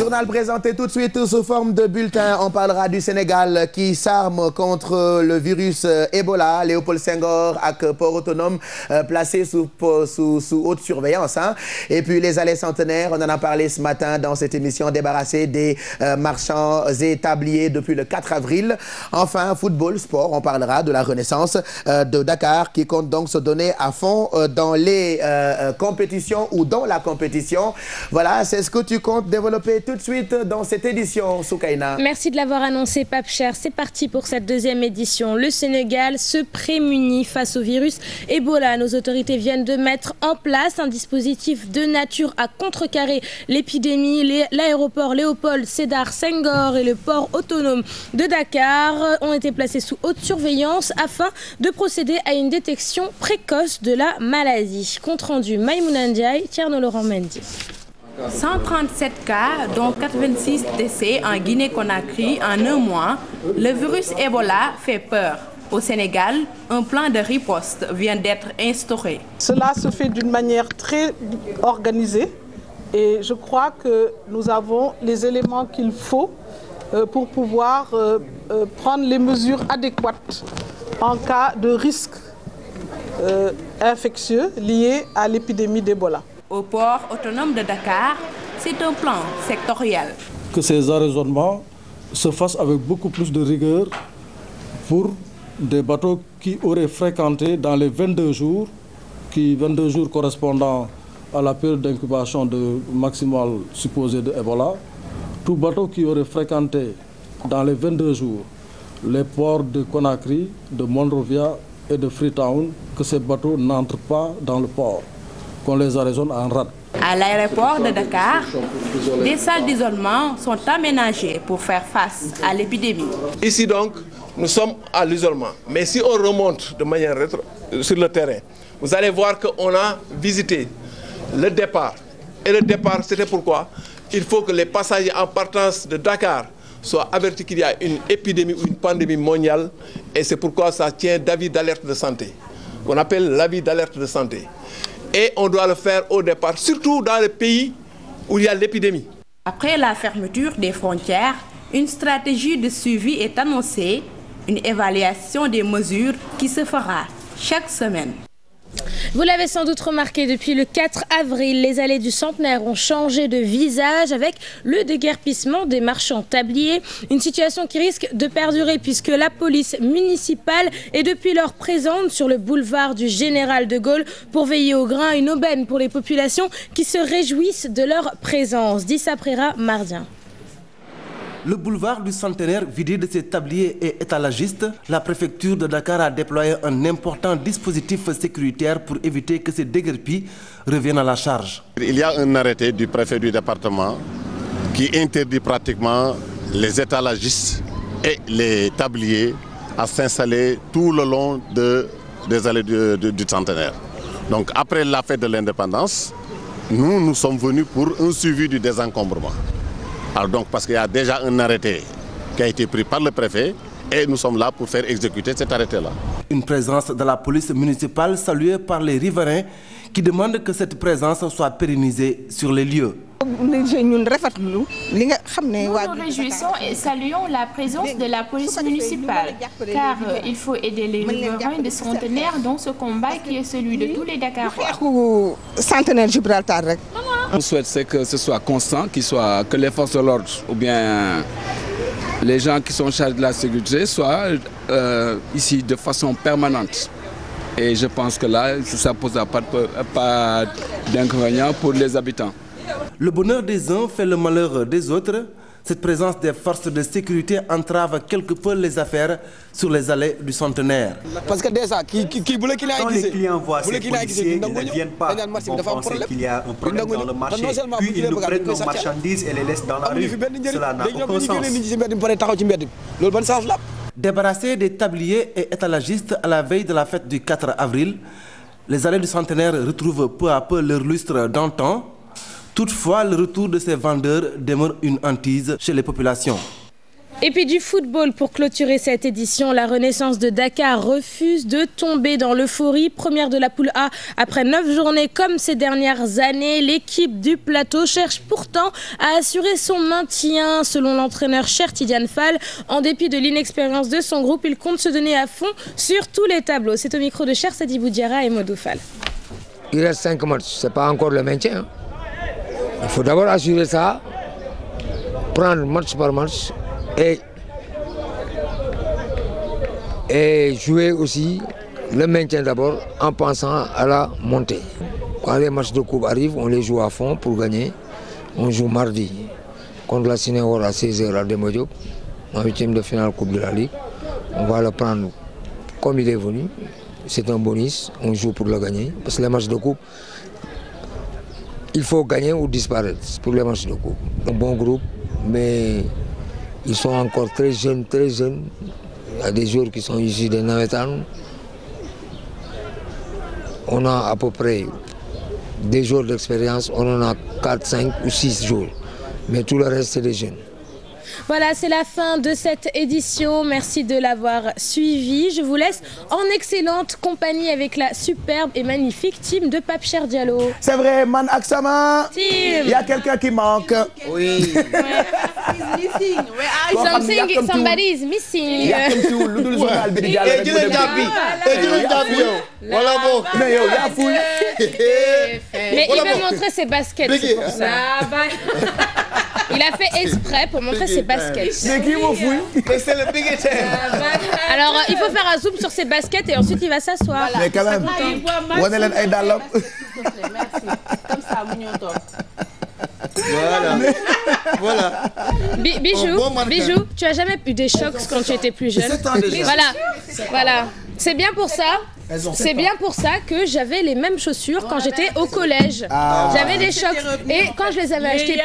Journal présenté tout de suite sous forme de bulletin. On parlera du Sénégal qui s'arme contre le virus Ebola. Léopold Senghor ak port autonome placé sous haute surveillance. Et puis les allées centenaires, on en a parlé ce matin dans cette émission, débarrassée des marchands et tabliers depuis le 4 avril. Enfin, football, sport, on parlera de la renaissance de Dakar qui compte donc se donner à fond dans les compétitions ou dans la compétition. Voilà, c'est ce que tu comptes développer tout de suite dans cette édition, Soukaina. Merci de l'avoir annoncé, Pape Cher. C'est parti pour cette deuxième édition. Le Sénégal se prémunit face au virus Ebola. Nos autorités viennent de mettre en place un dispositif de nature à contrecarrer l'épidémie. L'aéroport Léopold Sédar Senghor et le port autonome de Dakar ont été placés sous haute surveillance afin de procéder à une détection précoce de la maladie. Compte rendu Maïmouna Ndiaye, Thierno Laurent Mendy. 137 cas, dont 86 décès en Guinée-Conakry en un mois. Le virus Ebola fait peur. Au Sénégal, un plan de riposte vient d'être instauré. Cela se fait d'une manière très organisée et je crois que nous avons les éléments qu'il faut pour pouvoir prendre les mesures adéquates en cas de risque infectieux lié à l'épidémie d'Ebola. Au port autonome de Dakar, c'est un plan sectoriel. Que ces arraisonnements se fassent avec beaucoup plus de rigueur pour des bateaux qui auraient fréquenté dans les 22 jours correspondant à la période d'incubation maximale supposée de Ebola, tout bateau qui aurait fréquenté dans les 22 jours les ports de Conakry, de Monrovia et de Freetown, que ces bateaux n'entrent pas dans le port, qu'on les arraisonne en rade. À l'aéroport de Dakar, des salles d'isolement sont aménagées pour faire face à l'épidémie. Ici donc, nous sommes à l'isolement. Mais si on remonte de manière sur le terrain, vous allez voir qu'on a visité le départ. Et le départ, c'était pourquoi il faut que les passagers en partance de Dakar soient avertis qu'il y a une épidémie ou une pandémie mondiale. Et c'est pourquoi ça tient d'avis d'alerte de santé, qu'on appelle l'avis d'alerte de santé. Et on doit le faire au départ, surtout dans les pays où il y a l'épidémie. Après la fermeture des frontières, une stratégie de suivi est annoncée, une évaluation des mesures qui se fera chaque semaine. Vous l'avez sans doute remarqué, depuis le 4 avril, les allées du centenaire ont changé de visage avec le déguerpissement des marchands tabliers. Une situation qui risque de perdurer puisque la police municipale est depuis lors présente sur le boulevard du Général de Gaulle pour veiller au grain, une aubaine pour les populations qui se réjouissent de leur présence. Dissa Préra, Mardien. Le boulevard du Centenaire vidé de ses tabliers et étalagistes, la préfecture de Dakar a déployé un important dispositif sécuritaire pour éviter que ces déguerpis reviennent à la charge. Il y a un arrêté du préfet du département qui interdit pratiquement les étalagistes et les tabliers à s'installer tout le long des allées du Centenaire. Donc après la fête de l'indépendance, nous sommes venus pour un suivi du désencombrement. Alors donc parce qu'il y a déjà un arrêté qui a été pris par le préfet et nous sommes là pour faire exécuter cet arrêté-là. Une présence de la police municipale saluée par les riverains qui demandent que cette présence soit pérennisée sur les lieux. Nous nous réjouissons et saluons la présence de la police municipale, car il faut aider les riverains de Centenaire dans ce combat qui est celui de tous les Dakarois. On souhaite que ce soit constant, que les forces de l'ordre ou bien les gens qui sont chargés de la sécurité soient ici de façon permanente. Et je pense que là, ça ne posera pas d'inconvénients pour les habitants. Le bonheur des uns fait le malheur des autres. Cette présence des forces de sécurité entrave quelque peu les affaires sur les allées du Centenaire. Parce que déjà, quand les clients voient ces policiers, ils ne viennent pas. Ils vont penser qu'il y a un problème dans le marché. Puis ils nous prennent nos marchandises et les laissent dans la rue. Cela n'a aucun sens. Débarrassés des tabliers et étalagistes à la veille de la fête du 4 avril, les allées du Centenaire retrouvent peu à peu leur lustre d'antan. Toutefois, le retour de ces vendeurs demeure une hantise chez les populations. Et puis du football pour clôturer cette édition. La Renaissance de Dakar refuse de tomber dans l'euphorie. Première de la poule A après 9 journées comme ces dernières années. L'équipe du plateau cherche pourtant à assurer son maintien. Selon l'entraîneur Cheikh Tidiane Fall, en dépit de l'inexpérience de son groupe, il compte se donner à fond sur tous les tableaux. C'est au micro de Cheikh Sadibou Diarra et Modou Fall. Il reste 5 matchs, ce n'est pas encore le maintien. Il faut d'abord assurer ça, prendre match par match et jouer aussi le maintien d'abord en pensant à la montée. Quand les matchs de coupe arrivent, on les joue à fond pour gagner. On joue mardi contre la Sénégal à 16h à Demba Diop, en 8e de finale Coupe de la Ligue. On va le prendre comme il est venu. C'est un bonus, on joue pour le gagner. Parce que les matchs de coupe, il faut gagner ou disparaître pour les matchs de coupe. Un bon groupe, mais ils sont encore très jeunes, très jeunes. Il y a des joueurs qui sont issus des Navetans. On a à peu près des jours d'expérience, on en a 4, 5 ou 6 jours. Mais tout le reste, c'est des jeunes. Voilà, c'est la fin de cette édition. Merci de l'avoir suivi. Je vous laisse en excellente compagnie avec la superbe et magnifique team de Pape Cheikh Diallo. C'est vrai, Man Aksama. Team. Il y a quelqu'un qui manque. Oui. Somebody is missing. Mais il veut montrer ses baskets, c'est pour ça. Il a fait exprès pour montrer ses baskets. C'est qui mon fouille? C'est le big Alors, il faut faire un zoom sur ses baskets et ensuite il va s'asseoir. Mais quand même, on est là, Merci. Comme ça, Voilà. Bijou, tu as jamais eu des chocs quand tu étais plus jeune? Voilà. C'est bien pour ça. C'est bien pour ça que j'avais les mêmes chaussures quand j'étais au collège. J'avais des chocs. Et quand je les avais achetées,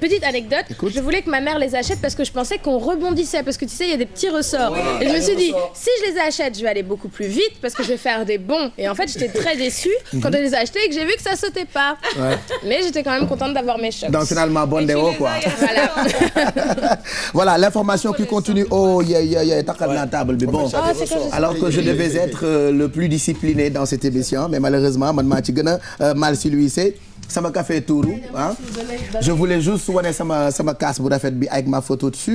petite anecdote, je voulais que ma mère les achète parce que je pensais qu'on rebondissait. Parce que tu sais, il y a des petits ressorts. Et je me suis dit, si je les achète, je vais aller beaucoup plus vite parce que je vais faire des bonds. Et en fait, j'étais très déçue quand je les ai achetés et que j'ai vu que ça sautait pas. Mais j'étais quand même contente d'avoir mes chocs. Donc finalement, bon déo quoi. Voilà. Voilà, l'information qui continue. Oh, il y a la table. Mais bon, alors que je devais être le plus discipliné dans cette émission, mais malheureusement, mal si lui c'est sama café touru. Je voulais juste voir sama casse pour la fête avec ma photo dessus.